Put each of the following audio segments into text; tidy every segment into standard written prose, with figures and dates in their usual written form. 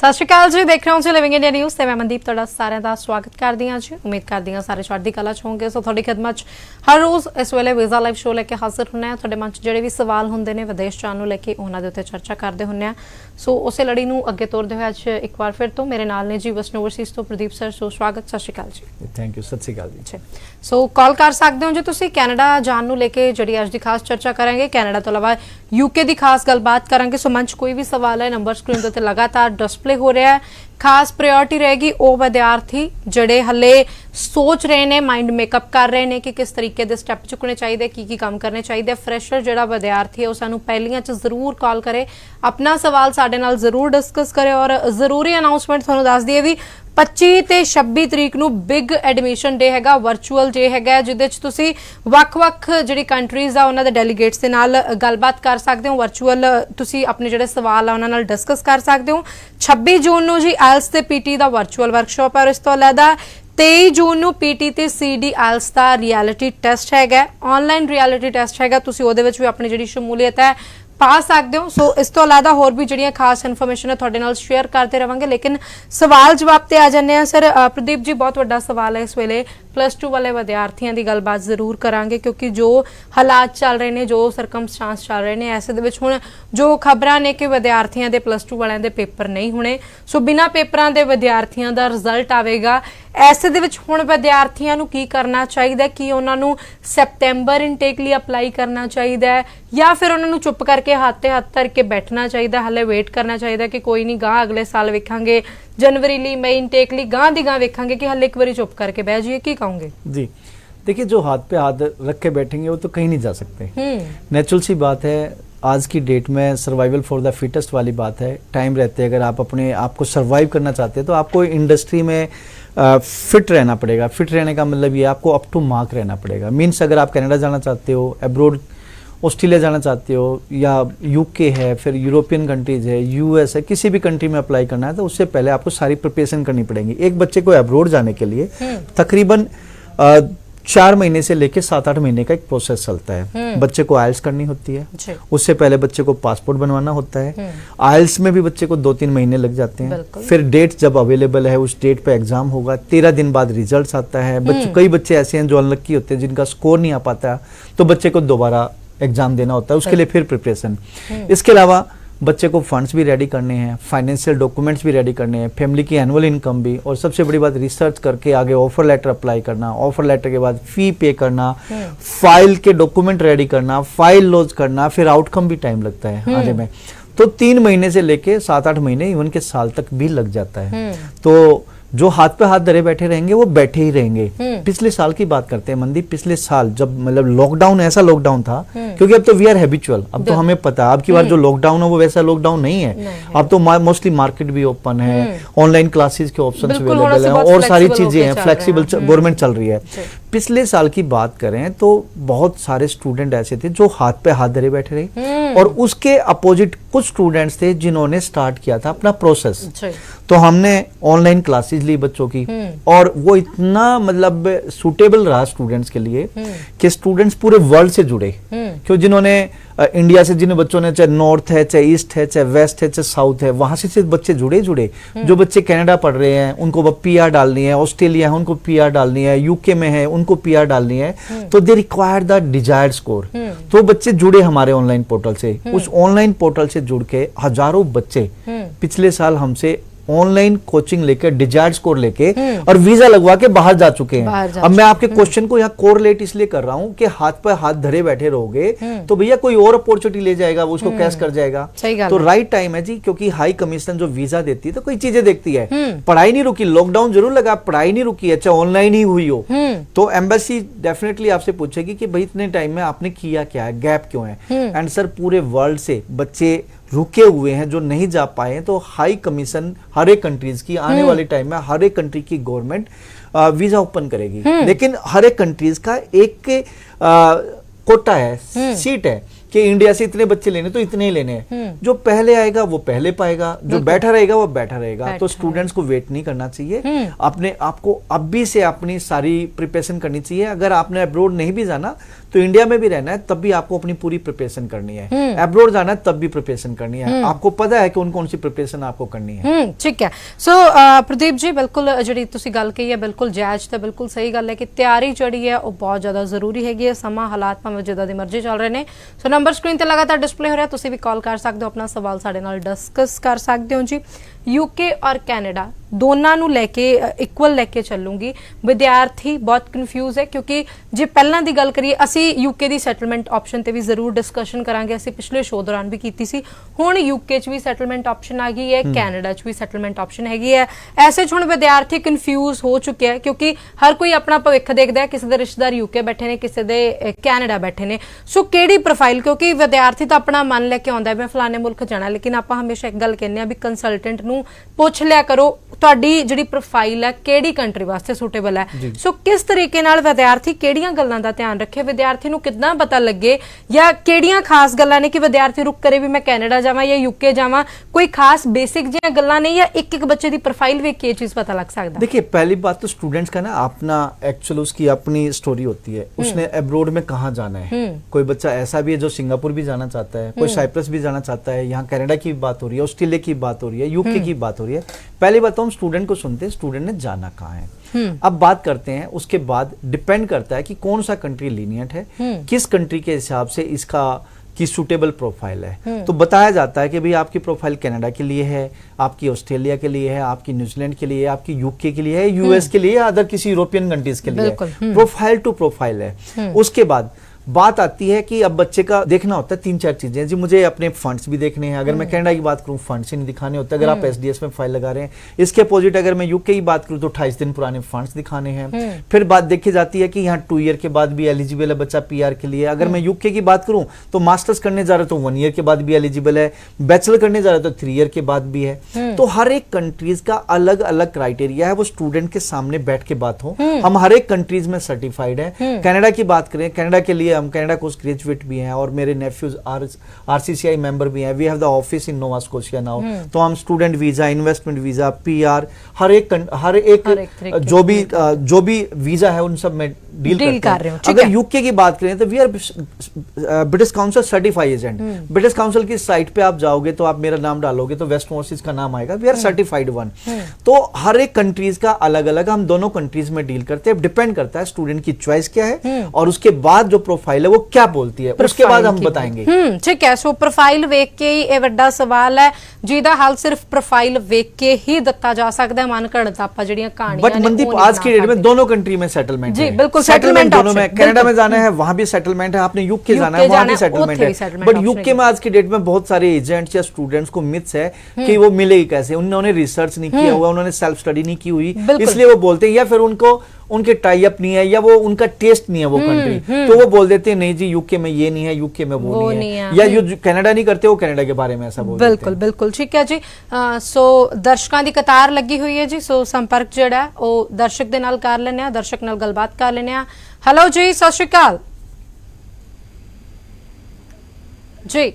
सत श्री अकाल जी, देख रहे हो जी लिविंग इंडिया न्यूज़ ते मैं मनदीप तुहाडा सारिਆਂ ਦਾ स्वागत करदी हां जी। उम्मीद करदी हां सारे चढ़दी कला च होंगे। सो तुहाडी खिदमत च हर रोज़ इस वेले वीज़ा लाइव शो लेके हाजिर हुंदे आ। तुहाडे मन च जिहड़े भी सवाल हुंदे ने विदेश जाण नूं लेके उन्हां दे उत्ते चर्चा करदे हुंदे आ। सो उसे लड़ी नूं अगे तोरदे होए अज एक बार फिर तो मेरे नाल ने जी वेस्टर्न ओवरसीज़ तो प्रदीप सर। सो स्वागत, सत श्री अकाल जी। थैंक यू, सत श्री अकाल जी। सो कॉल कर सकते हो जी तुसीं कैनेडा जाण नूं लेके जिहड़ी अज दी खास चर्चा करांगे। कैनेडा तो इलावा यूके दी खास गलबात करांगे। सो मंच कोई भी सवाल है नंबर स्क्रीन ते लगातार डिस्पले हो रहा है। खास प्रायोरिटी रहेगी वो विद्यार्थी जिहड़े हले सोच रहे ने, माइंड मेकअप कर रहे हैं कि किस तरीके के स्टैप चुकने चाहिए, की काम करने चाहिए। फ्रैशर जिहड़ा विद्यार्थी है वो सानू पहलियां च जरूर कॉल करे, अपना सवाल साडे नाल जरूर डिस्कस करे। और जरूरी अनाउंसमेंट तुहानू दस दईए भी 25 ते 26 तरीक नूं बिग एडमिशन डे हैगा, वर्चुअल डे हैगा, जिहदे च तुसीं वख-वख जिहड़ी कंट्रीज़ आ उन्हां दे डेलीगेट्स दे नाल गलबात कर सकते हो। वर्चुअल तुसीं अपने जिहड़े सवाल आ उन्हां नाल डिस्कस कर सकते हो। 26 जून नूं जी आइल्स ते पीटी दा वर्चुअल वर्कशॉप है और इस तो अलहदा 23 जून नूं पीटी ते सीडी आइल्स दा रियलिटी टेस्ट हैगा, ऑनलाइन रियलिटी टेस्ट हैगा। तुसीं उहदे विच भी अपनी जिहड़ी शमूलियत है पा सकते हो। सो इस तो अलावा होर भी जिहड़ियां खास इन्फॉर्मेशन है तुहाडे नाल शेयर करते रहांगे। लेकिन सवाल जवाब ते आ जाने हैं। सर प्रदीप जी, बहुत वड्डा सवाल है इस वेले +2 वाले विद्यार्थियों की गलबात जरूर करांगे, क्योंकि जो हालात चल रहे हैं, जो सरकमस्टांस चल रहे हैं, ऐसे दे विच हुण जो खबरां ने कि विद्यार्थियों के +2 वालियां दे पेपर नहीं होने। सो बिना पेपरां दे विद्यार्थियों का रिजल्ट आवेगा। ऐसे दे विच हुण विद्यार्थियों नूं की करना चाहिए कि उन्हां नूं सैप्टेंबर इनटेक लई अपलाई करना चाहिए या फिर उन्हां नूं चुप करके हाथ ते हाथ धर के बैठना चाहिए, हले वेट करना चाहिए कि कोई नहीं गां अगले साल वेखांगे, जनवरी ली मई इनटेक ली गां दी गां वेखांगे, कि हले एक बारी चुप करके बह जाइए? की कहोगे जी? देखिए, जो हाथ पे हाथ रख के बैठेंगे वो तो कहीं नहीं जा सकते। नेचुरल सी बात है, आज की डेट में सर्वाइवल फॉर द फिटेस्ट वाली बात है। टाइम रहते अगर आप अपने आप को सर्वाइव करना चाहते हैं तो आपको इंडस्ट्री में फिट रहना पड़ेगा। फिट रहने का मतलब ये आपको अप टू मार्क रहना पड़ेगा। मीन्स अगर आप कनाडा जाना चाहते हो, अब्रोड ऑस्ट्रेलिया जाना चाहते हो, या यूके है, फिर यूरोपियन कंट्रीज है, यूएस है, किसी भी कंट्री में अप्लाई करना है तो उससे पहले आपको सारी प्रिपरेशन करनी पड़ेगी। एक बच्चे को अब्रोड जाने के लिए तकरीबन 4 महीने से लेकर 7-8 महीने का एक प्रोसेस चलता है। बच्चे को आइल्स करनी होती है, उससे पहले बच्चे को पासपोर्ट बनवाना होता है। आइल्स में भी बच्चे को 2-3 महीने लग जाते हैं। फिर डेट जब अवेलेबल है उस डेट पे एग्जाम होगा। 13 दिन बाद रिजल्ट आता है। कई बच्चे ऐसे हैं जो अनलक्की होते हैं, जिनका स्कोर नहीं आ पाता, तो बच्चे को दोबारा एग्जाम देना होता है, उसके लिए फिर प्रिपरेशन। इसके अलावा बच्चे को फंड्स भी रेडी करने हैं, फाइनेंशियल डॉक्यूमेंट्स भी रेडी करने हैं, फैमिली की एनुअल इनकम भी, और सबसे बड़ी बात रिसर्च करके आगे ऑफर लेटर अप्लाई करना, ऑफर लेटर के बाद फी पे करना, फाइल के डॉक्यूमेंट रेडी करना, फाइल लॉन्च करना, फिर आउटकम भी टाइम लगता है आने में। तो 3 महीने से लेके 7-8 महीने इवन के साल तक भी लग जाता है। तो जो हाथ पे हाथ धरे बैठे रहेंगे वो बैठे ही रहेंगे। पिछले साल की बात करते हैं मनदीप, पिछले साल जब मतलब लॉकडाउन, ऐसा लॉकडाउन था, क्योंकि अब तो वी आर हैबिचुअल, अब तो हमें पता है अब की बार जो लॉकडाउन है वो वैसा लॉकडाउन नहीं है। अब तो मोस्टली मार्केट भी ओपन है, ऑनलाइन क्लासेस के ऑप्शन अवेलेबल है, और सारी चीजें हैं, फ्लेक्सिबल गवर्नमेंट चल रही है। पिछले साल की बात करें तो बहुत सारे स्टूडेंट ऐसे थे जो हाथ पे हाथ धरे बैठे रहे, और उसके अपोजिट कुछ स्टूडेंट्स थे जिन्होंने स्टार्ट किया था अपना प्रोसेस। तो हमने ऑनलाइन क्लासेस ली बच्चों की, और वो इतना मतलब सूटेबल रहा स्टूडेंट्स के लिए कि स्टूडेंट्स पूरे वर्ल्ड से जुड़े। क्यों? जिन्होंने इंडिया से, जिन बच्चों ने, चाहे नॉर्थ है, चाहे ईस्ट है, चाहे वेस्ट है, चाहे साउथ है, वहां से बच्चे जुड़े। जो बच्चे कनाडा पढ़ रहे हैं उनको पीआर डालनी है, ऑस्ट्रेलिया है उनको पीआर डालनी है, यूके में है उनको पीआर डालनी है, तो they require the desired score. तो बच्चे जुड़े हमारे ऑनलाइन पोर्टल से। उस ऑनलाइन पोर्टल से जुड़ के हजारों बच्चे पिछले साल हमसे ऑनलाइन कोचिंग लेकर, डिजायर्ड स्कोर लेके और वीजा लगवा के बाहर जा चुके हैं। अब मैं आपके क्वेश्चन को यहाँ कोरिलेट इसलिए कर रहा हूँ कि हाथ पर हाथ धरे बैठे रहोगे तो भैया कोई और अपॉर्चुनिटी ले जाएगा, वो उसको कैश कर जाएगा। तो राइट टाइम है जी, क्योंकि हाई कमीशन जो वीजा देती है तो कई चीजें देखती है। पढ़ाई नहीं रुकी, लॉकडाउन जरूर लगा, पढ़ाई नहीं रुकी है, चाहे ऑनलाइन ही हुई हो, तो एम्बेसी डेफिनेटली आपसे पूछेगी कि भाई इतने टाइम में आपने किया क्या है, गैप क्यों है। एंड सर, पूरे वर्ल्ड से बच्चे रुके हुए हैं जो नहीं जा पाए हैं। तो हाई कमीशन हर एक कंट्रीज की आने वाले टाइम में हर एक कंट्री की गवर्नमेंट वीजा ओपन करेगी, लेकिन हर एक कंट्रीज का एक कोटा है, सीट है कि इंडिया से इतने बच्चे लेने तो इतने ही लेने हैं। जो पहले आएगा वो पहले पाएगा, जो बैठा रहेगा वो बैठा रहेगा। तो स्टूडेंट्स को वेट नहीं करना चाहिए, अपने आपको अभी से अपनी सारी प्रिपरेशन करनी चाहिए। अगर आपने अब्रोड नहीं भी जाना तो इंडिया में भी रहना है, तब भी आपको अपनी पूरी प्रिपरेशन करनी है। अब्रोड जाना है तब भी प्रिपरेशन करनी है। आपको पता है कि कौन सी प्रिपरेशन आपको करनी है। ठीक है। सो प्रदीप जी, बिल्कुल ਜਿਹੜੀ ਤੁਸੀਂ ਗੱਲ ਕਹੀ ਹੈ ਬਿਲਕੁਲ ਜਾਇਜ਼ ਤੇ ਬਿਲਕੁਲ ਸਹੀ ਗੱਲ ਹੈ ਕਿ ਤਿਆਰੀ ਜਿਹੜੀ ਹੈ ਉਹ ਬਹੁਤ ਜ਼ਿਆਦਾ ਜ਼ਰੂਰੀ ਹੈਗੀ ਹੈ। ਸਮਾਂ ਹਾਲਾਤ ਭਾਵੇਂ ਜਿੱਦਾਂ ਦੀ ਮਰਜ਼ੀ ਚੱਲ ਰਹੇ ਨੇ। ਸੋ ਨੰਬਰ ਸਕਰੀਨ ਤੇ ਲਗਾਤਾਰ ਡਿਸਪਲੇ ਹੋ ਰਿਹਾ, ਤੁਸੀਂ ਵੀ ਕਾਲ ਕਰ ਸਕਦੇ ਹੋ, ਆਪਣਾ ਸਵਾਲ ਸਾਡੇ ਨਾਲ ਡਿਸਕਸ ਕਰ ਸਕਦੇ ਹੋ ਜੀ। यूके और कैनेडा दोनों ਨੂੰ ਲੈ ਕੇ ਇਕੁਅਲ ਲੈ ਕੇ ਚੱਲੂਗੀ। ਵਿਦਿਆਰਥੀ ਬਹੁਤ ਕਨਫਿਊਜ਼ ਹੈ ਕਿਉਂਕਿ ਜੇ ਪਹਿਲਾਂ ਦੀ ਗੱਲ ਕਰੀਏ, ਅਸੀਂ ਯੂਕੇ ਦੀ ਸੈਟਲਮੈਂਟ ਆਪਸ਼ਨ ਤੇ ਵੀ ਜ਼ਰੂਰ ਡਿਸਕਸ਼ਨ ਕਰਾਂਗੇ, ਅਸੀਂ ਪਿਛਲੇ ਸ਼ੋਅ ਦੌਰਾਨ ਵੀ ਕੀਤੀ ਸੀ। ਹੁਣ ਯੂਕੇ 'ਚ ਵੀ ਸੈਟਲਮੈਂਟ ਆਪਸ਼ਨ ਆ ਗਈ ਹੈ, ਕੈਨੇਡਾ 'ਚ ਵੀ ਸੈਟਲਮੈਂਟ ਆਪਸ਼ਨ ਹੈਗੀ ਹੈ। ਐਸੇ 'ਚ ਹੁਣ ਵਿਦਿਆਰਥੀ ਕਨਫਿਊਜ਼ ਹੋ ਚੁੱਕਿਆ ਹੈ ਕਿਉਂਕਿ ਹਰ ਕੋਈ ਆਪਣਾ ਭਵਿੱਖ ਦੇਖਦਾ ਹੈ। ਕਿਸੇ ਦੇ ਰਿਸ਼ਤੇਦਾਰ ਯੂਕੇ ਬੈਠੇ ਨੇ, ਕਿਸੇ ਦੇ ਕੈਨੇਡਾ ਬੈਠੇ ਨੇ। ਸੋ ਕਿਹੜੀ ਪ੍ਰੋਫਾਈਲ, ਕਿਉਂਕਿ ਵਿਦਿਆਰਥੀ ਤਾਂ ਆਪਣਾ ਮਨ ਲੈ ਕੇ ਆਉਂਦਾ ਮੈਂ ਫਲਾਣੇ ਮੁਲਕ ਜਾਣਾ, ਲੇਕਿਨ ਆਪਾਂ ਹਮੇਸ਼ਾ ਇੱਕ ਗੱਲ ਕਹਿੰਦੇ ਆ ਵੀ ਕੰਸਲਟੈਂਟ ਨੂੰ ਪੁੱਛ ਲਿਆ ਕਰੋ ਤੁਹਾਡੀ ਜਿਹੜੀ ਪ੍ਰੋਫਾਈਲ ਹੈ ਕਿਹੜੀ ਕੰਟਰੀ ਵਾਸਤੇ ਸੂਟੇਬਲ ਹੈ। ਸੋ ਕਿਸ ਤਰੀਕੇ ਨਾਲ ਵਿਦਿਆਰਥੀ ਕਿਹੜੀਆਂ ਗੱਲਾਂ ਦਾ ਧਿਆਨ ਰੱਖੇ, ਵਿਦਿਆਰਥੀ ਨੂੰ ਕਿੱਦਾਂ ਪਤਾ ਲੱਗੇ ਜਾਂ ਕਿਹੜੀਆਂ ਖਾਸ ਗੱਲਾਂ ਨੇ ਕਿ ਵਿਦਿਆਰਥੀ ਰੁਕ ਕਰੇ ਵੀ ਮੈਂ ਕੈਨੇਡਾ ਜਾਵਾਂ ਜਾਂ यूके जावा, कोई खास बेसिक जिया गल्ला नहीं या एक एक बच्चे दी प्रोफाइल वेख के ये चीज पता लग सकता? देखिए, पहली बात तो स्टूडेंट्स का ना अपना एक्चुअल उसकी अपनी स्टोरी होती है, उसने अब्रोड में कहाँ जाना है। कोई बच्चा ऐसा भी है जो सिंगापुर भी जाना चाहता है, कोई साइप्रस भी जाना चाहता है, यहाँ कनाडा की बात हो रही है, ऑस्ट्रेलिया की बात हो रही है, यूके की बात हो रही है। पहली बात तो हम स्टूडेंट को सुनते हैं, स्टूडेंट ने जाना कहाँ है। अब बात करते हैं, उसके बाद डिपेंड करता है कि कौन सा कंट्री लीनियंट है, किस कंट्री के हिसाब से इसका की सूटेबल प्रोफाइल है। तो बताया जाता है कि भाई आपकी प्रोफाइल कनाडा के लिए है, आपकी ऑस्ट्रेलिया के लिए है, आपकी न्यूजीलैंड के लिए है, आपकी यूके के लिए है, यूएस के लिए, अदर किसी यूरोपियन कंट्रीज के लिए है। प्रोफाइल टू प्रोफाइल है। उसके बाद बात आती है कि अब बच्चे का देखना होता है 3-4 चीजें जी। मुझे अपने फंड्स भी देखने हैं, अगर मैं कनाडा की बात करूं फंड्स ही नहीं दिखाने होते। अगर आप एसडीएस में फाइल लगा रहे हैं, इसके अपोजिट अगर मैं यूके की बात करूं तो 28 दिन पुराने फंड्स दिखाने हैं। फिर बात देखी जाती है कि यहाँ 2 ईयर के बाद भी एलिजिबल है बच्चा पीआर के लिए। अगर मैं यूके की बात करूं तो मास्टर्स करने जा रहे तो 1 ईयर के बाद भी एलिजिबल है, बैचलर करने जा रहे तो 3 ईयर के बाद भी है। तो हर एक कंट्रीज का अलग अलग क्राइटेरिया है, वो स्टूडेंट के सामने बैठ के बात हो। हम हर एक कंट्रीज में सर्टिफाइड है। कनाडा की बात करें, कनाडा के लिए हम कनाडा को ग्रेजुएट भी हैं और मेरे नेफ्यूज आरसीसीआई मेंबर भी हैं। We have the office in Nova Scotia now. तो हम student visa, investment visa, PR, हर एक जो भी वीजा है उन सब में डील करते हैं। अगर यूके की बात करें तो we are British Council certified agent. British Council की साइट पे आप जाओगे तो आप मेरा नाम डालोगे तो वेस्ट मॉर्सिस का नाम आएगा, वी आर सर्टिफाइड वन। तो हर एक कंट्रीज का अलग अलग, हम दोनों कंट्रीज में डील करते हैं। डिपेंड करता है स्टूडेंट की चॉइस क्या है और उसके बाद जो प्रोफाइल है वो क्या बोलती है, उसके बाद हम बताएंगे। ठीक है। सो प्रोफाइल वेख के ही ਇਹ ਵੱਡਾ ਸਵਾਲ ਹੈ ਜਿਹਦਾ ਹੱਲ सिर्फ प्रोफाइल वेख के ही ਦਿੱਤਾ जा सकता है। मन घड़त ਆਪਾਂ ਜਿਹੜੀਆਂ ਕਹਾਣੀਆਂ बट मनदीप आज की डेट में दोनों कंट्री में सेटलमेंट जी, है। बिल्कुल सेटलमेंट दोनों में, कनाडा में जाना है वहां भी सेटलमेंट है, आपने यूके जाना है वहां भी सेटलमेंट है। बट यूके में आज की डेट में बहुत सारे एजेंट्स या स्टूडेंट्स को मिथ्स है कि वो मिलेगी कैसे, उन्होंने रिसर्च नहीं किया हुआ, उन्होंने सेल्फ स्टडी नहीं की हुई, इसलिए वो बोलते हैं, या फिर उनको उनके टाई अप नहीं है या वो उनका टेस्ट नहीं है वो कंट्री, तो वो बोल देते हैं नहीं जी यूके में ये नहीं है, यूके में वो नहीं है, या जो कनाडा नहीं करते वो कनाडा के बारे में ऐसा बोल देते हैं। बिल्कुल ठीक है जी। सो दर्शकों की कतार लगी हुई है जी। सो संपर्क जिहड़ा वो दर्शक दे नाल कर लेने आ, दर्शक नाल गलबात कर लेने आ। हेलो जी, सत श्री अकाल जी।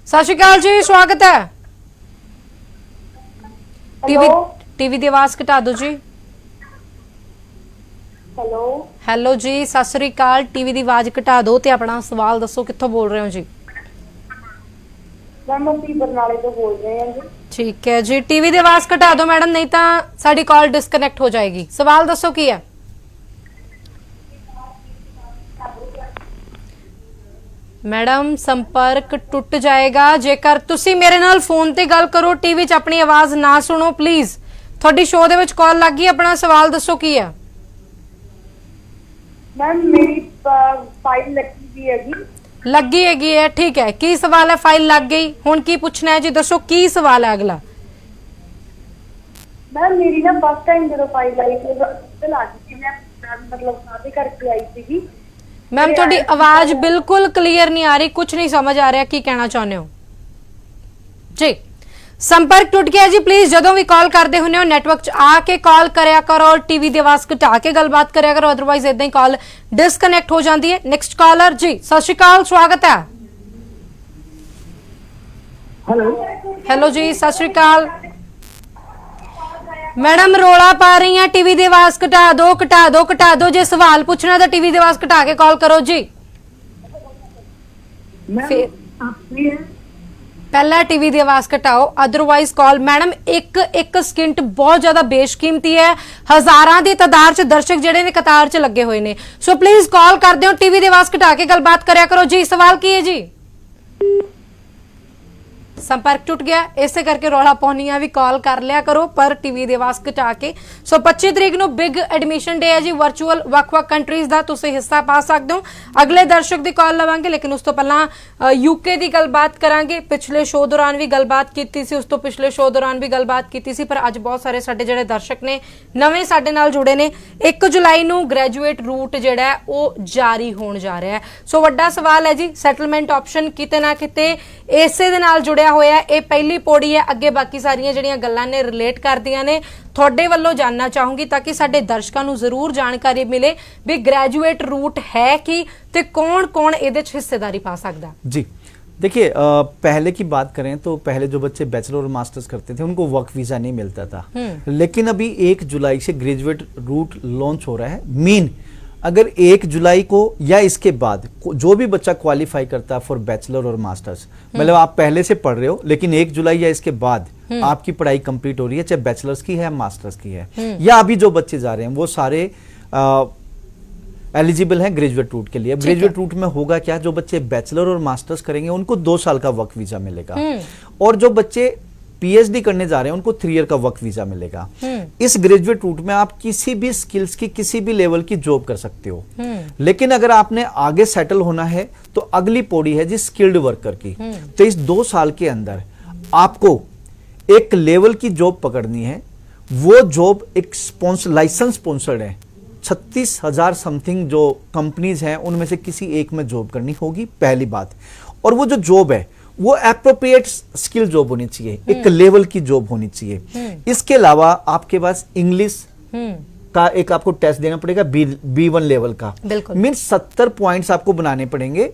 सत श्री अकाल जी, स्वागत है। टीवी दी आवाज घटा दो जी। हेलो जी, सत श्री अकाल। टीवी दी आवाज घटा दो ते अपना सवाल दसो, कित्थों बोल रहे हो जी? मैम ਅਸੀਂ ਬਰਨਾਲੇ ਤੋਂ बोल रहे हैं जी। ठीक है जी, टीवी दी आवाज घटा दो मैडम, नहीं तो साडी कॉल डिस्कनेक्ट हो जाएगी। सवाल दसो की है? मैडम संपर्क टुट जाएगा जेकर तुसी मेरे नाल फोन ते गल करो, टीवी च अपनी आवाज ना सुनो प्लीज। थोड़ी शो दे विच कॉल लग गई, अपना सवाल दसो की है? मैम मेरी फाइल लगी है, ठीक है। की सवाल है? फाइल लग गई, हुण की पूछना है जी, दसो की सवाल है अगला? मैम मेरी ना फर्स्ट टाइम जो फाइल आई थी मैं मतलब शादी करके आई थी। मैम थोड़ी आवाज बिल्कुल क्लियर नहीं आ रही, कुछ नहीं समझ आ रहा की कहना चाहते हो जी। संपर्क टूट गया जी। प्लीज जदों भी कॉल करते होने हो नेटवर्क च आके कॉल करया करो और टीवी दी आवाज घटा के गलबात करया करो, अदरवाइज इदां ही कॉल डिस्कनेक्ट हो जाती है। नेक्स्ट कॉलर जी, सत श्री अकाल, स्वागत है। ਹੈਲੋ ਜੀ, ਸਤਿ ਸ਼੍ਰੀ ਅਕਾਲ ਮੈਡਮ। ਰੋਲਾ ਪਾ ਰਹੀ ਆ, ਟੀਵੀ ਦੀ ਆਵਾਜ਼ ਘਟਾ ਦਿਓ। ਜੇ ਸਵਾਲ ਪੁੱਛਣਾ ਤਾਂ ਟੀਵੀ ਦੀ ਆਵਾਜ਼ ਘਟਾ ਕੇ ਕਾਲ ਕਰੋ ਜੀ। ਫਿਰ ਪਹਿਲਾਂ ਟੀਵੀ ਦੀ ਆਵਾਜ਼ ਘਟਾਓ, ਅਦਰਵਾਈਜ਼ ਕਾਲ। ਮੈਡਮ ਇੱਕ ਸਕਿੰਟ ਬਹੁਤ ਜ਼ਿਆਦਾ ਬੇਸ਼ਕੀਮਤੀ ਹੈ। ਹਜ਼ਾਰਾਂ ਦੀ ਤਾਦਾਦ 'ਚ ਦਰਸ਼ਕ ਜਿਹੜੇ ਨੇ ਕਤਾਰ 'ਚ ਲੱਗੇ ਹੋਏ ਨੇ, ਸੋ ਪਲੀਜ਼ ਕਾਲ ਕਰ ਦਿਓ, ਟੀਵੀ ਦੀ ਆਵਾਜ਼ ਘਟਾ ਕੇ ਗੱਲਬਾਤ ਕਰਿਆ ਕਰੋ ਜੀ। ਸਵਾਲ ਕੀ ਹੈ ਜੀ? ਸੰਪਰਕ ਟੁੱਟ ਗਿਆ, ਇਸੇ ਕਰਕੇ ਰੌਲਾ ਪਾਉਣੀ ਆ ਵੀ ਕਾਲ ਕਰ ਲਿਆ ਕਰੋ, ਪਰ ਟੀਵੀ ਦੀ ਆਵਾਜ਼ ਘਟਾ ਕੇ। ਸੋ 25 ਤਰੀਕ ਨੂੰ ਬਿਗ ਐਡਮਿਸ਼ਨ ਡੇ ਹੈ ਜੀ, ਵਰਚੁਅਲ ਵੱਖ-ਵੱਖ ਕੰਟਰੀਜ਼ ਦਾ ਤੁਸੀਂ ਹਿੱਸਾ ਪਾ ਸਕਦੇ ਹੋ। ਅਗਲੇ ਦਰਸ਼ਕ ਦੀ ਕਾਲ ਲਵਾਂਗੇ, ਲੇਕਿਨ ਉਸ ਤੋਂ ਪਹਿਲਾਂ ਯੂਕੇ ਦੀ ਗੱਲਬਾਤ ਕਰਾਂਗੇ। ਪਿਛਲੇ ਸ਼ੋਅ ਦੌਰਾਨ ਵੀ ਗੱਲਬਾਤ ਕੀਤੀ ਸੀ, ਉਸ ਤੋਂ ਪਿਛਲੇ ਸ਼ੋਅ ਦੌਰਾਨ ਵੀ ਗੱਲਬਾਤ ਕੀਤੀ ਸੀ, ਪਰ ਅੱਜ ਬਹੁਤ ਸਾਰੇ ਸਾਡੇ ਜਿਹੜੇ ਦਰਸ਼ਕ ਨੇ ਨਵੇਂ ਸਾਡੇ ਨਾਲ ਜੁੜੇ ਨੇ। 1 ਜੁਲਾਈ ਨੂੰ ਗ੍ਰੈਜੂਏਟ ਰੂਟ ਜਿਹੜਾ ਹੈ ਉਹ ਜਾਰੀ ਹੋਣ ਜਾ ਰਿਹਾ ਹੈ। ਸੋ ਵੱਡਾ ਸਵਾਲ ਹੈ ਜੀ, ਸੈਟਲਮੈਂਟ ਆਪਸ਼ਨ ਕਿਤੇ ਨਾ ਕਿਤੇ ਇਸੇ ਦੇ ਨਾਲ ਜੁੜਿਆ ਹੋਇਆ। ਇਹ ਪਹਿਲੀ ਪੌੜੀ ਹੈ, ਅੱਗੇ ਬਾਕੀ ਸਾਰੀਆਂ ਜਿਹੜੀਆਂ ਗੱਲਾਂ ਨੇ ਰਿਲੇਟ ਕਰਦੀਆਂ ਨੇ। ਤੁਹਾਡੇ ਵੱਲੋਂ ਜਾਨਣਾ ਚਾਹੂੰਗੀ ਤਾਂ कि ਸਾਡੇ ਦਰਸ਼ਕਾਂ ਨੂੰ ਜ਼ਰੂਰ ਜਾਣਕਾਰੀ ਮਿਲੇ ਵੀ ਗ੍ਰੈਜੂਏਟ रूट है कि ਤੇ कौन ਇਹਦੇ ਚ ਹਿੱਸੇਦਾਰੀ ਪਾ ਸਕਦਾ। जी देखिए, पहले की बात करें तो पहले जो बच्चे बैचलर और मास्टर्स करते थे उनको वर्क वीजा नहीं मिलता था, लेकिन अभी 1 जुलाई से ग्रेजुएट रूट लॉन्च हो रहा है। मीन अगर 1 जुलाई को या इसके बाद जो भी बच्चा क्वालिफाई करता है फॉर बैचलर और मास्टर्स, मतलब आप पहले से पढ़ रहे हो लेकिन 1 जुलाई या इसके बाद आपकी पढ़ाई कंप्लीट हो रही है, चाहे बैचलर्स की है मास्टर्स की है, या अभी जो बच्चे जा रहे हैं वो सारे एलिजिबल हैं ग्रेजुएट रूट के लिए। ग्रेजुएट रूट में होगा क्या, जो बच्चे बैचलर और मास्टर्स करेंगे उनको 2 साल का वर्क वीजा मिलेगा, और जो बच्चे पीएचडी करने जा रहे हैं उनको 3 ईयर का वर्क वीजा मिलेगा। इस ग्रेजुएट रूट में आप किसी भी स्किल्स की किसी भी लेवल की जॉब कर सकते हो, लेकिन अगर आपने आगे सेटल होना है तो अगली पौड़ी है जी स्किल्ड वर्कर की। तो इस 2 साल के अंदर आपको एक लेवल की जॉब पकड़नी है। वो जॉब एक लाइसेंस स्पॉन्सर्ड है। 36,000 समथिंग जो कंपनीज हैं उनमें से किसी एक में जॉब करनी होगी, पहली बात। और वो जो जॉब है वो एप्रोप्रिएट स्किल जॉब होनी चाहिए, एक लेवल की जॉब होनी चाहिए। इसके अलावा आपके पास इंग्लिश का एक आपको टेस्ट देना पड़ेगा, B1 लेवल का, मीन्स 70 पॉइंट्स आपको बनाने पड़ेंगे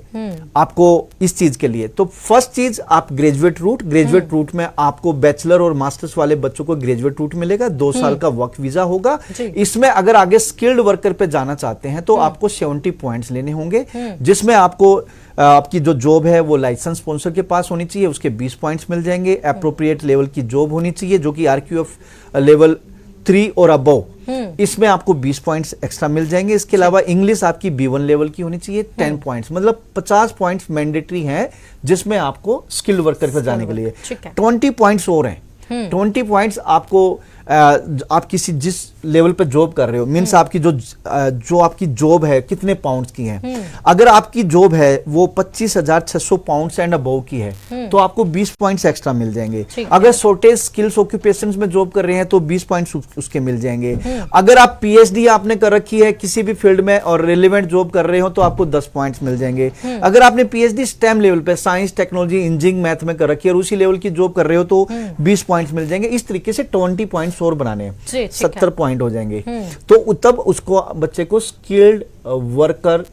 आपको इस चीज के लिए। तो फर्स्ट चीज आप ग्रेजुएट रूट में आपको बैचलर और मास्टर्स वाले बच्चों को ग्रेजुएट रूट मिलेगा, 2 साल का वर्क वीजा होगा। इसमें अगर आगे स्किल्ड वर्कर पे जाना चाहते हैं तो आपको 70 पॉइंट्स लेने होंगे, जिसमें आपको आपकी जो जॉब है वो लाइसेंस स्पॉन्सर के पास होनी चाहिए, उसके 20 पॉइंट्स मिल जाएंगे। एप्रोप्रिएट लेवल की जॉब होनी चाहिए जो कि RQF लेवल 3 और अबव, इसमें आपको 20 पॉइंट्स एक्स्ट्रा मिल जाएंगे। इसके अलावा इंग्लिश आपकी B1 लेवल की होनी चाहिए, 10 पॉइंट्स, मतलब 50 पॉइंट्स मैंडेटरी हैं जिसमें आपको स्किल्ड वर्कर पर जाने के लिए 20 पॉइंट्स और हैं। 20 पॉइंट्स आपको आप किसी जिस लेवल पे जॉब कर रहे हो, मीन्स आपकी जो आपकी जॉब है कितने पाउंड्स की है। अगर आपकी जॉब है वो 25,600 पाउंड्स एंड अबव की है तो आपको 20 पॉइंट्स एक्स्ट्रा मिल जाएंगे। अगर शॉर्टेज स्किल्स ऑक्यूपेशंस में जॉब कर रहे हैं तो 20 पॉइंट्स उसके मिल जाएंगे। अगर आप पीएचडी आपने कर रखी है किसी भी फील्ड में और रिलेवेंट जॉब कर रहे हो तो आपको 10 पॉइंट्स मिल जाएंगे। अगर आपने पीएचडी स्टेम लेवल पे साइंस टेक्नोलॉजी इंजीनियरिंग मैथ में कर रखी है और उसी लेवल की जॉब कर रहे हो तो 20 पॉइंट्स मिल जाएंगे। इस तरीके से 20 पॉइंट्स और बनाने हैं, 70 पॉइंट हो जाएंगे। तो तब उसको बच्चे को स्किल्ड वर्कर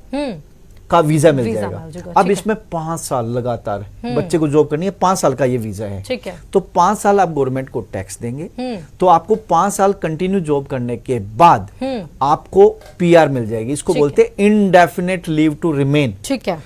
का वीजा मिल जाएगा। अब इसमें 5 साल लगातार बच्चे को जॉब करनी है, 5 साल का ये वीजा है। ठीक है। तो 5 साल आप गवर्नमेंट को टैक्स देंगे, तो आपको 5 साल कंटिन्यू जॉब करने के बाद आपको पीआर मिल जाएगी। इसको बोलते हैं इंडेफिनेट लीव टू रिमेन। ठीक है।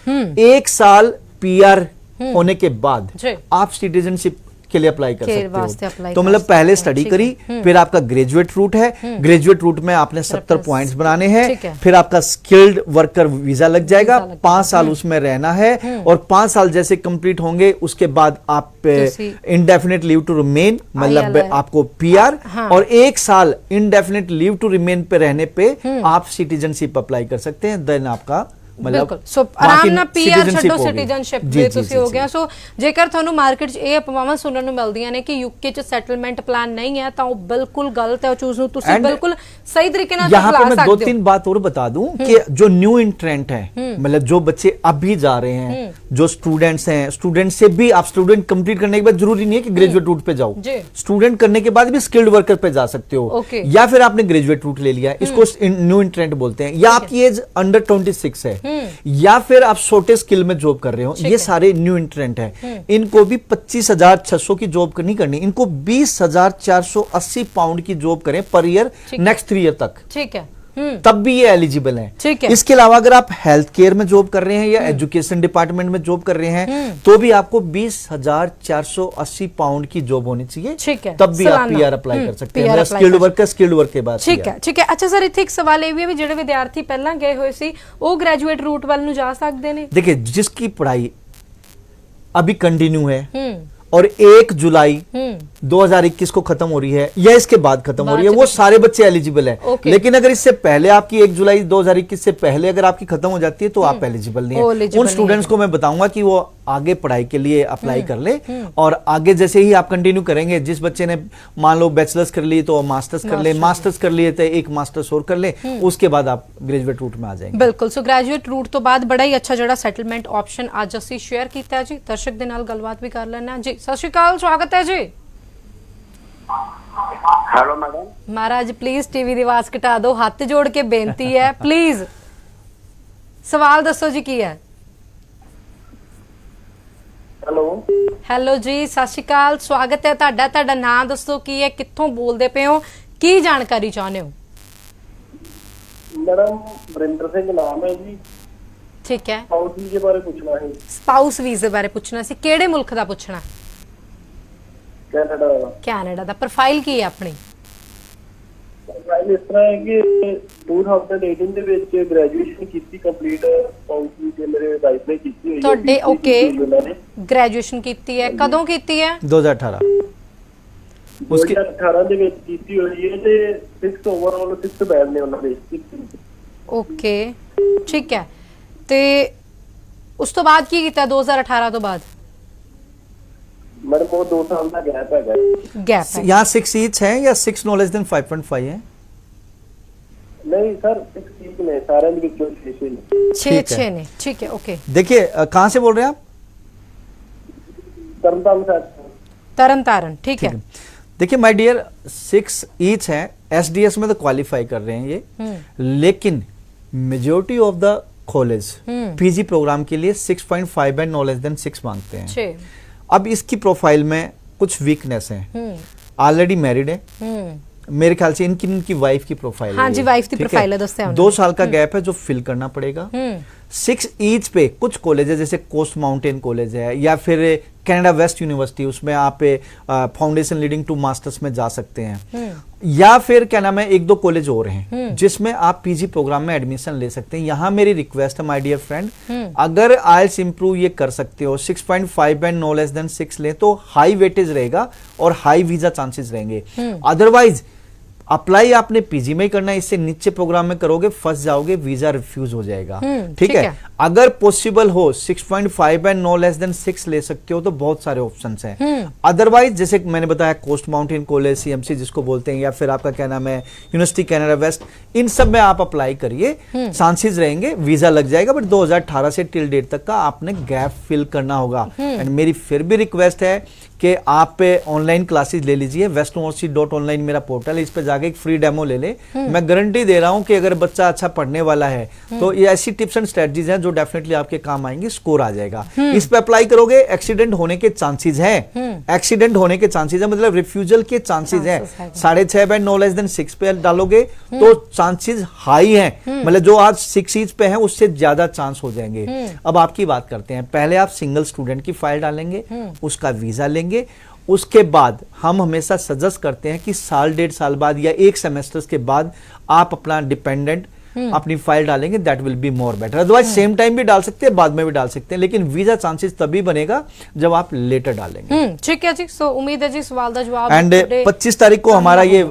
1 साल पीआर होने के बाद आप सिटीजनशिप के लिए अप्लाई कर सकते हो। तो मतलब पहले स्टडी करी, फिर आपका ग्रेजुएट रूट है, ग्रेजुएट रूट में आपने 70 पॉइंट्स बनाने हैं, फिर आपका स्किल्ड वर्कर वीजा लग जाएगा, 5 साल उसमें रहना है, और 5 साल जैसे कंप्लीट होंगे उसके बाद आप इंडेफिनेट लीव टू रिमेन, मतलब आपको पीआर, और 1 साल इंडेफिनेट लीव टू रिमेन पे रहने पे आप सिटीजनशिप अप्लाई कर सकते हैं। देन आपका ਬਿਲਕੁਲ। ਸੋ ਆਰਾਮ ਨਾਲ ਪੀਆਰ ਛੱਡੋ, ਸਿਟੀਜ਼ਨਸ਼ਿਪ ਦੇ ਤੁਸੀਂ ਹੋ ਗਿਆ। ਸੋ ਜੇਕਰ ਤੁਹਾਨੂੰ ਮਾਰਕੀਟ 'ਚ ਇਹ ਅਪਵਾਵਾਂ ਸੁਣਨ ਨੂੰ ਮਿਲਦੀਆਂ ਨੇ ਕਿ ਯੂਕੇ 'ਚ ਸੈਟਲਮੈਂਟ ਪਲਾਨ ਨਹੀਂ ਹੈ ਤਾਂ ਉਹ ਬਿल्कुल गलत है। ਉਹ चूज ਨੂੰ ਤੁਸੀਂ ਬਿल्कुल सही तरीके ਨਾਲ यहाँ पे मैं 2-3 बात और बता दूं कि जो न्यू इंट्रेंट है, मतलब जो बच्चे अभी जा रहे हैं, जो स्टूडेंट्स हैं, स्टूडेंट से भी आप स्टूडेंट कंप्लीट करने के बाद जरूरी नहीं है कि ग्रेजुएट रूट पे जाओ, स्टूडेंट करने के बाद भी स्किल्ड वर्कर पे जा सकते हो, या फिर आपने ग्रेजुएट रूट ले लिया, इसको न्यू इंट्रेंट बोलते हैं, या आपकी एज अंडर 26 है या फिर आप छोटे स्किल में जॉब कर रहे हो, ये सारे न्यू इंट्रेंट है, इनको भी 25,600 की जॉब नहीं करनी, इनको 20,480 पाउंड की जॉब करें पर ईयर नेक्स्ट 3 ईयर तक, ठीक है, तब भी ये एलिजिबल है। ठीक है। इसके अलावा अगर आप हेल्थ केयर में जॉब कर रहे हैं या एजुकेशन डिपार्टमेंट में जॉब कर रहे हैं तो भी आपको 20,480 पाउंड की जॉब होनी चाहिए, ठीक है, तब भी आप सालाना। पीआर अप्लाई कर सकते PR हैं। apply स्किल्ड कर वर्क स्किल्ड वर्क के बाद ਠੀਕ ਹੈ, ਠੀਕ ਹੈ। ਅੱਛਾ ਸਰ, ਇੱਥੇ ਇੱਕ ਸਵਾਲ ਇਹ ਵੀ ਹੈ ਵੀ ਜਿਹੜੇ ਵਿਦਿਆਰਥੀ ਪਹਿਲਾਂ ਗਏ ਹੋਏ ਸੀ ਉਹ ਗ੍ਰੈਜੂਏਟ रूट ਵੱਲ ਨੂੰ ਜਾ ਸਕਦੇ ਨੇ? देखिए, जिसकी पढ़ाई अभी कंटिन्यू है और 1 जुलाई 2021 को खत्म हो रही है या इसके बाद खत्म हो रही है, वो सारे बच्चे एलिजिबल हैं। ओके। लेकिन अगर इससे पहले आपकी 1 जुलाई 2021 से पहले अगर आपकी खत्म हो जाती है तो आप एलिजिबल नहीं है। उन स्टूडेंट्स को मैं बताऊंगा कि वो आगे पढ़ाई के लिए अप्लाई कर ले और आगे जैसे ही आप कंटिन्यू करेंगे, जिस बच्चे ने मान लो बैचलर्स कर ली तो मास्टर्स कर ले, मास्टर्स कर लिए तो एक मास्टर्स और कर ले, उसके बाद आप ग्रेजुएट रूट में आ जाएंगे। ਬਿਲਕੁਲ। ਸੋ ਗ੍ਰੈਜੂਏਟ रूट ਤੋਂ ਬਾਅਦ ਬੜਾ ਹੀ ਅੱਛਾ ਜਿਹੜਾ ਸੈਟਲਮੈਂਟ ਆਪਸ਼ਨ ਅੱਜ ਅਸੀਂ ਸ਼ੇਅਰ ਕੀਤਾ ਹੈ ਜੀ। ਦਰਸ਼ਕ ਦੇ ਨਾਲ ਗੱਲਬਾਤ ਵੀ ਕਰ ਲੈਣਾ ਜੀ। ਸਤਿ ਸ਼੍ਰੀ ਅਕਾਲ, ਸਵਾਗਤ ਹੈ ਜੀ। Hello madam. Maharaj please TV ਦੀ ਆਵਾਜ਼ ਘਟਾ ਦਿਓ, ਹੱਥ ਜੋੜ ਕੇ ਬੇਨਤੀ ਹੈ ਪਲੀਜ਼। ਸਵਾਲ ਦੱਸੋ ਜੀ ਕੀ ਹੈ? हेलो ਹੈਲੋ ਜੀ, ਸਤਿ ਸ਼੍ਰੀ ਅਕਾਲ, ਸਵਾਗਤ ਹੈ ਤੁਹਾਡਾ। ਤੁਹਾਡਾ ਨਾਮ ਦੱਸੋ ਕੀ ਹੈ, ਕਿੱਥੋਂ ਬੋਲਦੇ ਪਏ ਹੋ, ਕੀ ਜਾਣਕਾਰੀ ਚਾਹੁੰਦੇ ਹੋ? मैडम वरिंदर सिंह नाम है जी। ਠੀਕ ਹੈ। हाउस के बारे पूछना है। ਸਪਾਊਸ ਵੀਜ਼ੇ ਬਾਰੇ ਪੁੱਛਣਾ ਸੀ। ਕਿਹੜੇ ਮੁਲਕ ਦਾ ਪੁੱਛਣਾ? कनाडा का। ਕੈਨੇਡਾ ਦਾ। ਪ੍ਰੋਫਾਈਲ ਕੀ ਹੈ ਆਪਣੀ? फाइल इस तरह है कि 2018 ਦੇ ਵਿੱਚ ਗ੍ਰੈਜੂਏਸ਼ਨ ਕੀਤੀ ਕੰਪਲੀਟ ਹਾਊਸ ਵੀਜ਼ੇ ਮੇਰੇ ਵਾਈਫ ਨੇ ਕੀਤੀ ਹੋਈ ਹੈ। ਤੁਹਾਡੇ ਓਕੇ ਉਹਨਾਂ ਨੇ ਗ੍ਰੈਜੂਏਸ਼ਨ ਕੀਤੀ ਹੈ, ਕਦੋਂ ਕੀਤੀ ਹੈ? 2018 उसके 2018 ਦੇ ਵਿੱਚ ਕੀਤੀ ਹੋਈ ਹੈ ਤੇ 6th ਓਵਰਆਲ 6th ਬੈਂਡ ਨੇ ਉਹਨਾਂ ਦੇ। ਓਕੇ, ਠੀਕ ਹੈ। ਤੇ ਉਸ ਤੋਂ ਬਾਅਦ ਕੀ ਕੀਤਾ 2018 ਤੋਂ ਬਾਅਦ? मैडम वो 2 साल ਦਾ ਗੈਪ ਹੈਗਾ। ਗੈਪ ਹੈ। यहाँ 6 ईच है या 6 नो लेस देन 5.5 है? नहीं सर 6 ठीक ने सारे ਦੇ ਵਿੱਚੋਂ 6 ਨੇ। 6 ਨੇ, ठीक है, ओके। देखिए, कहाँ से बोल रहे हैं आप? ਤਰਨਤਾਰਨ ਸਾਹਿਬ। तरन तारण, ठीक है। देखिए माय डियर, 6 ईच है, एसडीएस में तो क्वालिफाई कर रहे हैं ये, लेकिन majority of the college PG program के लिए 6.5 एंड नो लेस देन 6 मांगते हैं। 6 अब इसकी प्रोफाइल में कुछ वीकनेस है। ऑलरेडी मैरिड है, मेरे ख्याल से इनकी वाइफ की प्रोफाइल हाँ है जी, ये, वाइफ की ठीक प्रोफाइल है? है, दोस्तों 2 साल का गैप है जो फिल करना पड़ेगा। 6 ईच पे कुछ कॉलेज है, जैसे कोस्ट माउंटेन कॉलेज है या फिर कनाडा वेस्ट यूनिवर्सिटी, उसमें आप फाउंडेशन लीडिंग टू मास्टर्स में जा सकते हैं। या फिर क्या नाम है, 1-2 कॉलेज और हैं जिसमें आप पीजी प्रोग्राम में एडमिशन ले सकते हैं। यहाँ मेरी रिक्वेस्ट है माय डियर फ्रेंड, अगर आइल्स इंप्रूव ये कर सकते हो, 6.5 एंड नो लेस देन 6 ले तो हाई वेटेज रहेगा और हाई वीजा चांसेस रहेंगे। अदरवाइज अप्लाई आपने पीजी में ही करना है, इससे नीचे प्रोग्राम में करोगे फंस जाओगे, वीजा रिफ्यूज हो जाएगा। ठीक है? अगर पॉसिबल हो 6.5 एंड नो लेस देन 6 ले सकते हो तो बहुत सारे ऑप्शंस हैं। अदरवाइज जैसे मैंने बताया कोस्ट माउंटेन कॉलेज, सीएमसी जिसको बोलते हैं, या फिर आपका क्या नाम है यूनिवर्सिटी कनाडा वेस्ट, इन सब में आप अप्लाई करिए, चांसेस रहेंगे, वीजा लग जाएगा। बट 2018 से टिल डेट तक का आपने गैप फिल करना होगा। एंड मेरी फिर भी रिक्वेस्ट है कि आप ऑनलाइन क्लासेस ले लीजिए। westuniversity.online मेरा पोर्टल है, इस पे जाके एक फ्री डेमो ले ले। मैं गारंटी दे रहा हूं कि अगर बच्चा अच्छा पढ़ने वाला है तो ये ऐसी टिप्स एंड स्ट्रेटजीज हैं जो डेफिनेटली आपके काम आएंगी, स्कोर आ जाएगा। इस पे अप्लाई करोगे, एक्सीडेंट होने के चांसेस हैं, एक्सीडेंट होने के चांसेस है, मतलब रिफ्यूजल के चांसेस हैं। 6.5 एंड नो लेस देन 6 पे डालोगे तो चांसेस हाई हैं, मतलब जो आज 6 ईच पे है उससे ज्यादा चांस हो जाएंगे। अब आपकी बात करते हैं, पहले आप सिंगल स्टूडेंट की फाइल डालेंगे, उसका वीजा लेंगे, उसके बाद हम हमेशा सजेस्ट करते हैं कि साल 1.5 साल बाद या 1 सेमेस्टर्स के बाद आप अपना डिपेंडेंट अपनी फाइल डालेंगे, that will be more better. Otherwise same time भी डाल सकते हैं, बाद में भी डाल सकते हैं, लेकिन वीजा चांसेस तभी बनेगा जब आप लेटर डालेंगे। ठीक है जी। सो उम्मीद है जी सवाल का जवाब। एंड 25 तारीख को हमारा ये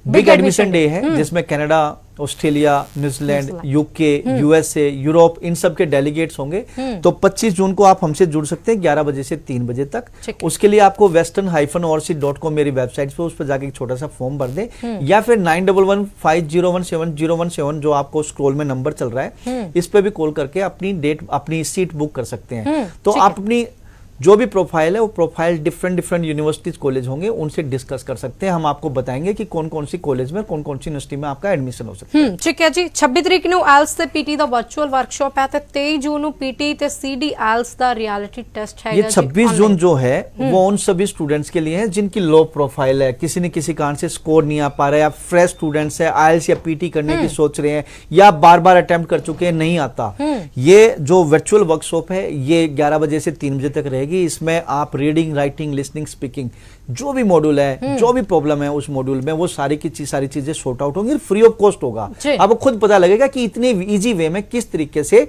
बिग एडमिशन डे है, जिसमें Canada, Australia, New Zealand, UK, USA, Europe, इन सब के डेलीगेट्स होंगे। तो 25 जून को आप हमसे जुड़ सकते हैं 11 बजे से 3 बजे तक। उसके लिए आपको western-overseas.com मेरी वेबसाइट पे, उस पर जाके एक छोटा सा फॉर्म भर दें, या फिर 9115017017 जो आपको स्क्रॉल में नंबर चल रहा है, इस पे भी कॉल करके अपनी डेट, अपनी सीट बुक कर सकते हैं। तो आप अपनी जो भी प्रोफाइल है वो प्रोफाइल डिफरेंट यूनिवर्सिटीज कॉलेज होंगे, उनसे डिस्कस कर सकते हैं। हम आपको बताएंगे कि कौन कौन सी कॉलेज में कौन कौन सी यूनिवर्सिटी में आपका एडमिशन हो सकता है। ठीक है जी। 26 ਤਰੀਕ ਨੂੰ ਆਇਲਸ ਤੇ ਪੀਟੀ ਦਾ ਵਰਚੁਅਲ ਵਰਕਸ਼ਾਪ ਹੈ ਤੇ 23 ਜੂਨ ਨੂੰ ਪੀਟੀ ਤੇ ਸੀਡੀ ਆਇਲਸ ਦਾ ਰਿਐਲਿਟੀ ਟੈਸਟ ਹੈਗਾ ये 26 जून जो है वो उन सभी स्टूडेंट्स के लिए है जिनकी लो प्रोफाइल है, किसी न किसी कारण से स्कोर नहीं आ पा रहा है, या फ्रेश स्टूडेंट्स है, आईएलटीएस या पीटी करने की सोच रहे हैं, या बार बार अटेम्प्ट कर चुके हैं, नहीं आता। ये जो वर्चुअल वर्कशॉप है ये 11 बजे से 3 बजे तक रहेगी। इसमें आप रीडिंग, राइटिंग, लिसनिंग, स्पीकिंग जो भी मॉड्यूल है, जो भी प्रॉब्लम है उस मॉड्यूल में, वो सारी चीजें सॉर्ट आउट होंगी, फ्री ऑफ कॉस्ट होगा। आपको खुद पता लगेगा कि इतने इजी वे में किस तरीके से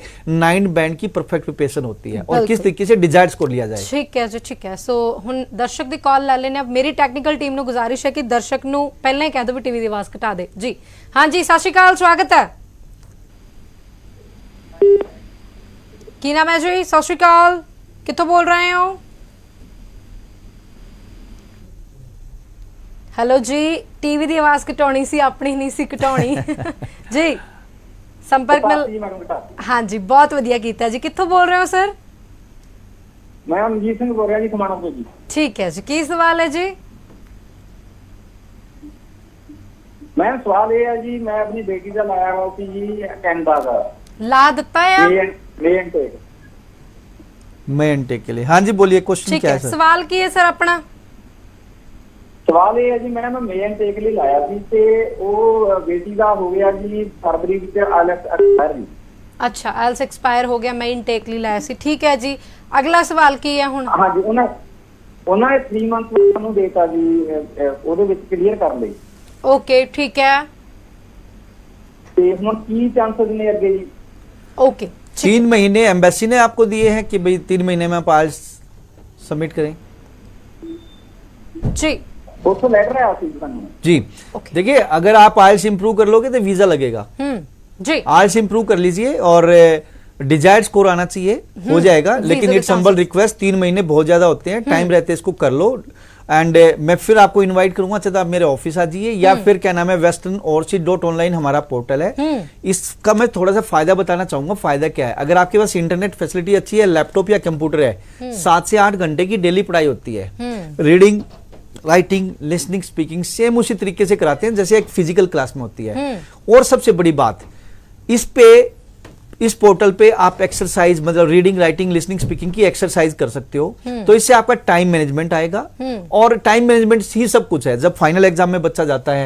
9 बैंड की परफेक्ट प्रिपरेशन होती है और किस तरीके से डिजायर्स को लिया जाए। ठीक है जी, ठीक है। सो हुन दर्शक दी कॉल ले लेने। अब मेरी टैक्नीकल टीम ਨੂੰ ਗੁਜ਼ਾਰਿਸ਼ ਹੈ ਕਿ ਦਰਸ਼ਕ ਨੂੰ ਪਹਿਲਾਂ ਹੀ ਕਹਿ ਦਿਓ ਵੀ ਟੀਵੀ ਦੀ ਆਵਾਜ਼ ਘਟਾ ਦੇ ਜੀ। ਹਾਂ ਜੀ, ਸਤਿ ਸ਼੍ਰੀ ਅਕਾਲ, ਸਵਾਗਤ ਹੈ। ਕੀ ਨਾਮ ਹੈ ਜੀ? ਸਤਿ ਸ਼੍ਰੀ ਅਕਾਲ, ਕਿੱਥੋਂ ਬੋਲ ਰਹੇ ਹੋ? हेलो जी, टीवी दी आवाज घटाउणी सी, अपनी नहीं सी घटाउणी जी। संपर्क हाँ जी, बहुत वधिया कीता जी। कित्थों बोल रहे हो सर? मैं मनजीत सिंह बोल रहा जी, खमाणों से जी। ठीक है जी, की सवाल है जी? मैं सवाल ये है जी, मैं अपनी बेटी का लाया हुआ सी जी कैनेडा का, ला दिता है मे इनटेक के लिए। हाँ जी, बोलिए, क्वेश्चन क्या है सर? सवाल की है सर अपना? सवाल ये है जी, मैं मे इनटेक लिए लाया सी ते वो बेटी का हो गया जी फरवरी विच आईएलटीएस एक्सपायर जी। अच्छा, आईएलटीएस एक्सपायर हो गया, मैं इनटेक लिए लाया सी। ठीक है जी, अगला सवाल की है हुन? हाँ जी, उन्हें 3 मंथ ਨੂੰ ਦੇਤਾ ਜੀ, ਉਹਦੇ ਵਿੱਚ ਕਲੀਅਰ ਕਰ ਲਈ। ओके, ठीक है। ਤੇ ਹੁਣ ਕੀ ਚਾਂਸਸ ਨੇ ਅੱਗੇ ਜੀ? ओके, 3 महीने एम्बेसी ने आपको दिए हैं कि भाई 3 महीने में आप आइल्स सबमिट करें जी। उसको लेटर आया सी ਤੁਹਾਨੂੰ जी। देखिए, अगर आप आइल्स इंप्रूव कर लोगे तो वीजा लगेगा। जी, आइल्स इंप्रूव कर लीजिए और डिजायर्ड स्कोर आना चाहिए, हो जाएगा। लेकिन इट्स हम्बल रिक्वेस्ट, 3 महीने बहुत ज्यादा होते हैं, टाइम रहते इसको कर लो। एंड मैं फिर आपको इनवाइट करूंगा, चाहे आप मेरे ऑफिस आ जाइए, या फिर क्या नाम है, westernoverseas.online हमारा पोर्टल है। इसका मैं थोड़ा सा फायदा बताना चाहूंगा। फायदा क्या है? अगर आपके पास इंटरनेट फैसिलिटी अच्छी है, लैपटॉप या कंप्यूटर है, 7 से 8 घंटे की डेली पढ़ाई होती है। Reading, writing, listening, speaking same उसी तरीके से कराते हैं जैसे एक फिजिकल क्लास में होती है। और सबसे बड़ी बात, इस पोर्टल पे आप एक्सरसाइज, मतलब रीडिंग, राइटिंग, लिसनिंग, स्पीकिंग की एक्सरसाइज कर सकते हो। तो इससे आपका टाइम मैनेजमेंट आएगा, और टाइम मैनेजमेंट ही सब कुछ है। जब फाइनल एग्जाम में बच्चा जाता है,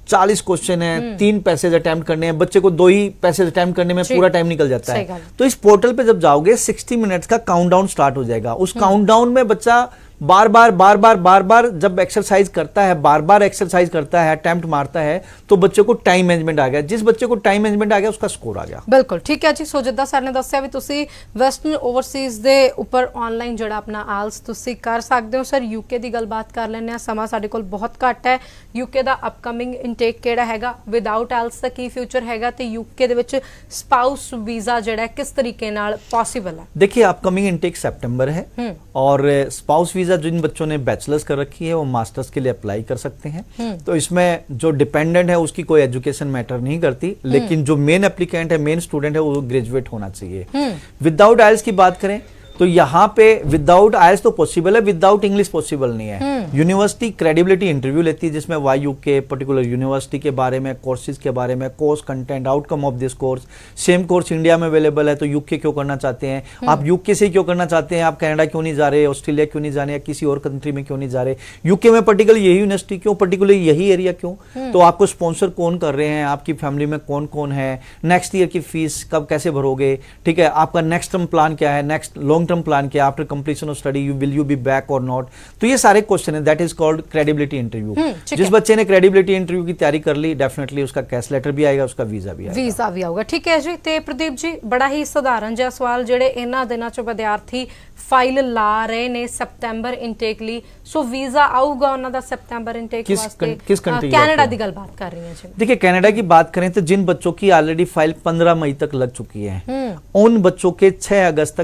40 क्वेश्चन है, 3 पैसेज अटेम्प्ट करने हैं, बच्चे को 2 ही पैसेज अटेम्प्ट करने में पूरा टाइम निकल जाता है। तो इस पोर्टल पे जब जाओगे, 60 मिनट्स का काउंटडाउन स्टार्ट हो जाएगा। उस काउंटडाउन में बच्चा बार बार जब एक्सरसाइज करता है, बार एक्सरसाइज करता है, अटेम्प्ट मारता है, तो बच्चे को टाइम मैनेजमेंट आ गया। जिस बच्चे को टाइम मैनेजमेंट आ गया, उसका स्कोर आ गया। बिल्कुल ठीक है जी। सो जिद्दां सर ने दस्सिया भी तुसी वेस्टर्न ओवरसीज दे उपर ऑनलाइन जिहड़ा अपना आइल्स तुसी कर सकदे हो। सर यूके दी गलबात कर लैंदे आ, समा साडे कोल बहुत घट है। यूके दा अपकमिंग इनटेक किहड़ा हैगा, विदाउट आइल्स दा की फ्यूचर हैगा, ते यूके दे विच स्पाउस वीजा जिहड़ा किस तरीके नाल पॉसिबल है? देखिए, अपकमिंग इनटेक सितंबर है, और स्पाउस वीजा जिन बच्चों ने बैचलर्स कर रखी है वो मास्टर्स के लिए अप्लाई कर सकते हैं। तो इसमें जो डिपेंडेंट है उसकी कोई एजुकेशन मैटर नहीं करती, लेकिन जो मेन एप्लीकेंट है, मेन स्टूडेंट है, वो ग्रेजुएट होना चाहिए। विदाउट आइल्स की बात करें तो यहाँ पे विदाउट आइल्स तो पॉसिबल है, विदाउट इंग्लिश पॉसिबल नहीं है। यूनिवर्सिटी क्रेडिबिलिटी इंटरव्यू लेती है, जिसमें वाई यूके पर्टिकुलर यूनिवर्सिटी के बारे में, कोर्सेज के बारे में, course content, outcome of this course, same course India में अवेलेबल है तो यूके क्यों करना चाहते हैं आप, यूके से क्यों करना चाहते हैं आप, कनाडा क्यों नहीं जा रहे, ऑस्ट्रेलिया क्यों नहीं जाने, या किसी और कंट्री में क्यों नहीं जा रहे, यूके में पर्टिकुलर यही यूनिवर्सिटी क्यों, पर्टिकुलर यही एरिया क्यों, तो आपको स्पॉन्सर कौन कर रहे हैं, आपकी फैमिली में कौन कौन है, नेक्स्ट ईयर की फीस कब कैसे भरोगे, ठीक है, आपका नेक्स्ट टर्म प्लान क्या है, नेक्स्ट लॉन्ग टर्म प्लान क्या है, after completion of study will you be back और नॉट। तो ये सारे क्वेश्चन है, that is called credibility interview. जिस बच्चे ने क्रेडिबिलिटी इंटरव्यू की तैयारी कर ली, डेफिनेटली उसका कैश लेटर भी आएगा, उसका वीजा भी आएगा। वीजा भी आऊगा। ठीक है जी। ते प्रदीप जी, बड़ा ही साधारण जिहा सवाल, जेडे इन्हां दिनां च विद्यार्थी फाइल ला रहे ने सितंबर इनटेक ਲਈ, सो वीजा आऊगा उन्हां दा सितंबर इनटेक वास्ते? किस कंट्री? कनाडा दी गल बात कर रही हैं जी। देखिए, कनाडा की बात करें तो जिन बच्चों की ऑलरेडी फाइल 15 मई तक लग चुकी है, उन बच्चों के 6 अगस्त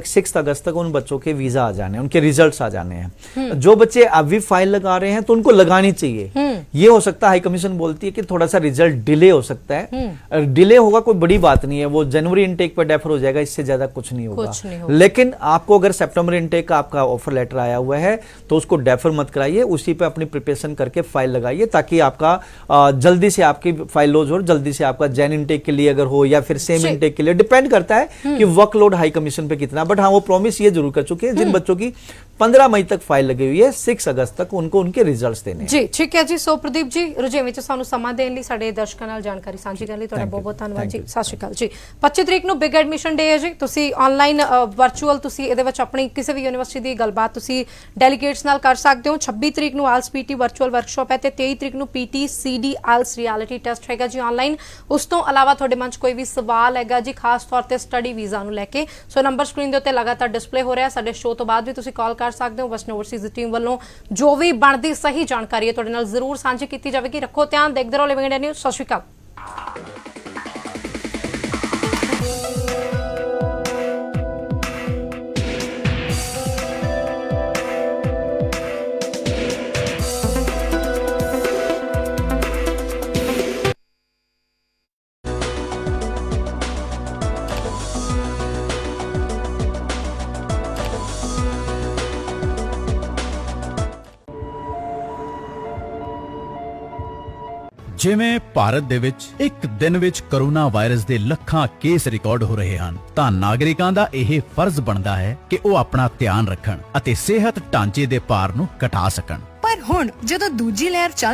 तक तक उन बच्चों के वीजा आ जाने, उनके रिजल्ट्स आ जाने हैं। जो बच्चे अभी फाइल लगा रहे हैं तो उनको लगानी चाहिए। ये हो सकता है हाई कमीशन बोलती है कि थोड़ा सा रिजल्ट डिले हो सकता है, डिले होगा कोई बड़ी बात नहीं है, वो जनवरी इनटेक पर डेफर हो जाएगा, इससे ज्यादा कुछ नहीं होगा। लेकिन आपको अगर सितंबर इनटेक का आपका ऑफर लेटर आया हुआ है तो उसको डेफर मत कराइए, उसी पे अपनी प्रिपरेशन करके फाइल लगाइए, ताकि आपका जल्दी से आपकी फाइल लॉन्च हो, जल्दी से आपका जैन इनटेक के लिए अगर हो या फिर सेम इनटेक के लिए, डिपेंड करता है कि वर्कलोड हाई कमीशन पे कितना। बट हाँ, वो प्रॉमिस ये जरूर कर चुके हैं जिन बच्चों की 15 मई तक फाइल लगी हुई है, 6 अगस्त तक उनको उनके रिजल्ट्स देने हैं। ਜੀ ਠੀਕ ਹੈ ਜੀ। ਸੋ ਪ੍ਰਦੀਪ ਜੀ ਰੁਝੇਵੇਂ ਵਿੱਚ ਸਾਨੂੰ ਸਮਾਂ ਦੇਣ ਲਈ, ਸਾਡੇ ਦਰਸ਼ਕਾਂ ਨਾਲ ਜਾਣਕਾਰੀ ਸਾਂਝੀ ਕਰਨ ਲਈ ਤੁਹਾਡਾ ਬਹੁਤ ਬਹੁਤ ਧੰਨਵਾਦ ਜੀ। ਸਤਿ ਸ਼੍ਰੀ ਅਕਾਲ ਜੀ। 25 ਤਰੀਕ ਨੂੰ ਬਿਗ ਐਡਮਿਸ਼ਨ ਡੇ ਹੈ ਜੀ। ਤੁਸੀਂ ਆਨਲਾਈਨ ਵਰਚੁਅਲ ਤੁਸੀਂ ਇਹਦੇ ਵਿੱਚ ਆਪਣੀ ਕਿਸੇ ਵੀ ਯੂਨੀਵਰਸਿਟੀ ਦੀ ਗੱਲਬਾਤ ਤੁਸੀਂ ਡੈਲੀਗੇਟਸ ਨਾਲ ਕਰ ਸਕਦੇ ਹੋ। 26 ਤਰੀਕ ਨੂੰ ਆਲਸ ਪੀਟੀ ਵਰਚੁਅਲ ਵਰਕਸ਼ਾਪ ਹੈ ਤੇ 23 ਤਰੀਕ ਨੂੰ ਪੀਟੀ ਸੀਡੀ ਆਲਸ ਰਿਐਲਿਟੀ ਟੈਸਟ ਹੈਗਾ ਜੀ ਆਨਲਾਈਨ। ਉਸ ਤੋਂ ਇਲਾਵਾ ਤੁਹਾਡੇ ਮਨ 'ਚ ਕੋਈ ਵੀ ਸਵਾਲ ਹੈਗਾ ਜੀ ਖਾਸ ਤੌਰ ਤੇ ਸਟੱਡੀ ਵੀਜ਼ਾ ਨੂੰ ਲੈ ਕੇ, ਸੋ ਨੰਬਰ ਸਕਰੀਨ ਦੇ ਉੱਤੇ ਲਗਾਤਾਰ ਡਿਸਪਲੇ ਹੋ ਰਿਹਾ। ਸਾਡੇ ਸ਼ੋਅ ਤੋਂ ਬਾਅਦ ਵੀ ਤੁਸੀਂ ਕਾਲ ਕਰ ਸਕਦੇ ਹੋ। ਵੈਸਟਰਨ ਓਵਰਸੀਜ਼ ਦੀ ਟੀਮ ਵੱਲੋਂ ਜੋ ਵੀ ਬਣਦੀ ਸਹੀ ਜਾਣਕਾਰੀ ਹੈ ਤੁਹਾਡੇ ਨਾਲ ਜ਼ਰੂਰ ਸਾਂਝੀ ਕੀਤੀ ਜਾਵੇਗੀ। ਰੱਖੋ ਧਿਆਨ, ਦੇਖਦੇ ਰਹੋ ਲਿਵਿੰਗ ਇੰਡੀਆ ਨਿਊਜ਼। ਸਤਿ ਸ਼੍ਰੀ ਅਕਾਲ। ਜਿਵੇਂ ਭਾਰਤ ਦੇ ਵਿੱਚ ਇੱਕ ਦਿਨ ਵਿੱਚ ਕੋਰੋਨਾ ਵਾਇਰਸ ਦੇ ਲੱਖਾਂ ਕੇਸ ਰਿਕਾਰਡ ਹੋ ਰਹੇ ਹਨ, ਤਾਂ ਨਾਗਰਿਕਾਂ ਦਾ ਇਹ ਫਰਜ਼ ਬਣਦਾ ਹੈ ਕਿ ਉਹ ਆਪਣਾ ਧਿਆਨ ਰੱਖਣ ਅਤੇ ਸਿਹਤ ਢਾਂਚੇ ਦੇ ਭਾਰ ਨੂੰ ਘਟਾ ਸਕਣ। ਪਰ ਹੁਣ ਜਦੋਂ ਦੂਜੀ ਲਹਿਰ ਚੱਲ